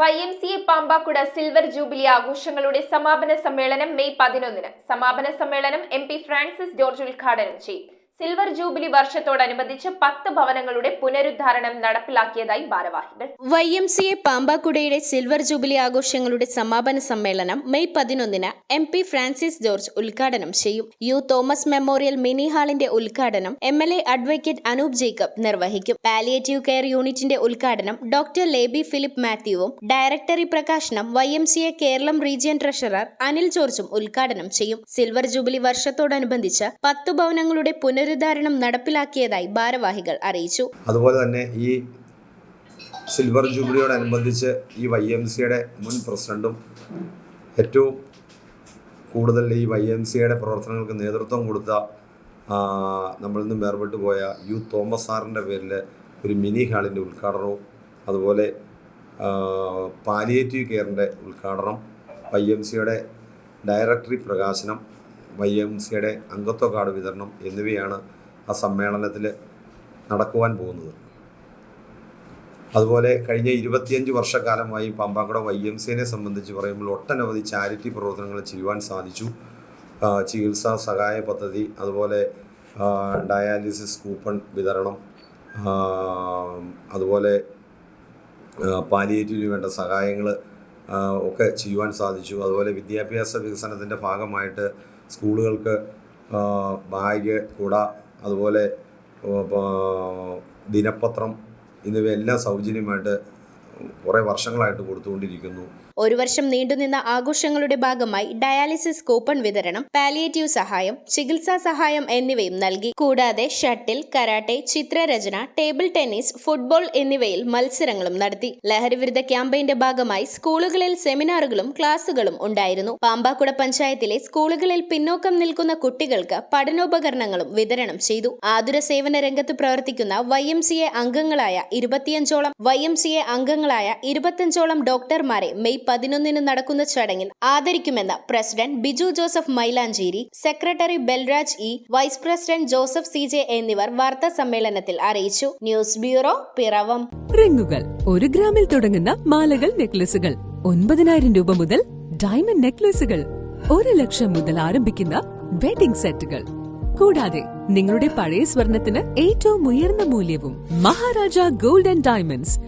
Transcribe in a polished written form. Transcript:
YMCA Pampakuda silver jubilee ആഘോഷങ്ങളുടെ സമാപന സമ്മേളനം മെയ് 11-ന്. സമാപന സമ്മേളനം MP ഫ്രാൻസിസ് ജോർജ് ഉദ്ഘാടനം ചെയ്യും. സിൽവർ ജൂബിലി വർഷത്തോടനുബന്ധിച്ച് 10 ഭവനങ്ങളുടെ പുനരുദ്ധാരണം നടപ്പിലാക്കിയതായി ഭാരവാഹികൾ. YMCA പാമ്പാക്കുടയുടെ സിൽവർ ജൂബിലി ആഘോഷങ്ങളുടെ സമാപന സമ്മേളനം മെയ് 11-ന് MP ഫ്രാൻസിസ് ജോർജ് ഉദ്ഘാടനം ചെയ്യും. തോമസ് മെമ്മോറിയൽ മിനി ഹാളിന്റെ ഉദ്ഘാടനം MLA അഡ്വക്കേറ്റ് അനൂപ് ജേക്കബ് നിർവഹിക്കും. പാലിയേറ്റീവ് കെയർ യൂണിറ്റിന്റെ ഉദ്ഘാടനം ഡോക്ടർ ലേബി ഫിലിപ്പ് മാത്യുവും ഡയറക്ടറി പ്രകാശനം YMCA Keralam region treasurer Anil ജോർജും ഉദ്ഘാടനം ചെയ്യും. സിൽവർ ജൂബിലി വർഷത്തോടനുബന്ധിച്ച് 10 ഭവനങ്ങളുടെ പുനരുദ്ധാരണം നടപ്പിലാക്കിയതായി ഭാരവാഹികൾ അറിയിച്ചു. അതുപോലെ തന്നെ ഈ സിൽവർ ജൂബിലിയോടനുബന്ധിച്ച് ഈ YMCAയുടെ മുൻ പ്രസിഡന്റും ഏറ്റവും കൂടുതൽ ഈ YMCAയുടെ പ്രവർത്തനങ്ങൾക്ക് നേതൃത്വം കൊടുത്ത നമ്മളിൽ നിന്നും വേർപെട്ടു പോയ തോമസ് സാറിൻ്റെ പേരിൽ ഒരു മിനി ഹാളിൻ്റെ ഉദ്ഘാടനവും അതുപോലെ പാലിയേറ്റീവ് കെയറിൻ്റെ ഉദ്ഘാടനം, YMCAയുടെ ഡയറക്ടറി പ്രകാശനം, YMCAയുടെ അംഗത്വ കാർഡ് വിതരണം എന്നിവയാണ് ആ സമ്മേളനത്തിൽ നടക്കുവാൻ പോകുന്നത്. അതുപോലെ കഴിഞ്ഞ 25 വർഷക്കാലമായി പാമ്പാക്കുട YMCAനെ സംബന്ധിച്ച് പറയുമ്പോൾ ഒട്ടനവധി ചാരിറ്റി പ്രവർത്തനങ്ങൾ ചെയ്യുവാൻ സാധിച്ചു. ചികിത്സാ സഹായ പദ്ധതി, അതുപോലെ ഡയാലിസിസ് കൂപ്പൺ വിതരണം, അതുപോലെ പാലിയേറ്റീവിന് വേണ്ട സഹായങ്ങൾ ഒക്കെ ചെയ്യുവാൻ സാധിച്ചു. അതുപോലെ വിദ്യാഭ്യാസ വികസനത്തിൻ്റെ ഭാഗമായിട്ട് സ്കൂളുകൾക്ക് ബാഗ്, കുട, അതുപോലെ ദിനപത്രം എന്നിവയെല്ലാം സൗജന്യമായിട്ട് കുറേ വർഷങ്ങളായിട്ട് കൊടുത്തുകൊണ്ടിരിക്കുന്നു. ഒരു വർഷം നീണ്ടുനിന്ന ആഘോഷങ്ങളുടെ ഭാഗമായി ഡയാലിസിസ് കൂപ്പൺ വിതരണം, പാലിയേറ്റീവ് സഹായം, ചികിത്സാ സഹായം എന്നിവയും നൽകി. കൂടാതെ ഷട്ടിൽ, കരാട്ടെ, ചിത്രരചന, ടേബിൾ ടെന്നീസ്, ഫുട്ബോൾ എന്നിവയിൽ മത്സരങ്ങളും നടത്തി. ലഹരിവിരുദ്ധ ക്യാമ്പയിന്റെ ഭാഗമായി സ്കൂളുകളിൽ സെമിനാറുകളും ക്ലാസുകളും ഉണ്ടായിരുന്നു. പാമ്പാക്കുട പഞ്ചായത്തിലെ സ്കൂളുകളിൽ പിന്നോക്കം നിൽക്കുന്ന കുട്ടികൾക്ക് പഠനോപകരണങ്ങളും വിതരണം ചെയ്തു. ആതുര സേവന രംഗത്ത് പ്രവർത്തിക്കുന്ന YMCA അംഗങ്ങളായ 25ഓളം ഡോക്ടർമാരെ മെയ് 11-ന് നടക്കുന്ന ചടങ്ങിൽ ആദരിക്കുമെന്ന് president Biju Joseph Mylancheri, secretary Balraj E, vice president Joseph CJ എന്നിവർ വാർത്താ സമ്മേളനത്തിൽ അറിയിച്ചു. News bureau, Piravam. റിങ്ങുകൾ 1 ഗ്രാമിൽ തുടങ്ങുന്ന മാലകൾ, നെക്ലസുകൾ 9,000 രൂപ മുതൽ ഡയമണ്ട് നെക്ലസുകൾ 1 ലക്ഷം മുതൽ ആരംഭിക്കുന്ന വെഡിംഗ് സെറ്റുകൾ. കൂടാതെ നിങ്ങളുടെ പഴയ സ്വർണത്തിന് ഏറ്റവും ഉയർന്ന മൂല്യവും മഹാരാജ ഗോൾഡ് ആൻഡ് ഡയമണ്ട്സ്